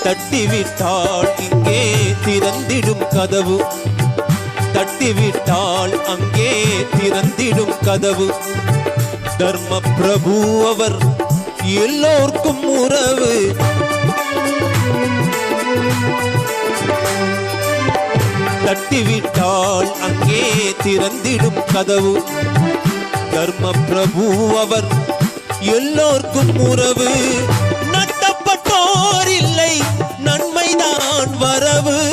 தட்டிவிட்டால் இங்கே திறந்திடும் கதவு, தட்டிவிட்டால் அங்கே திறந்திடும் கதவு. தர்ம பிரபு அவர் எல்லோர்க்கும் உறவு. தட்டிவிட்டால் அங்கே திறந்திடும் கதவு. தர்ம பிரபு அவர் எல்லோர்க்கும் உறவு. நட்டப்பட்டோர் இல்லை நன்மைதான் வரவு.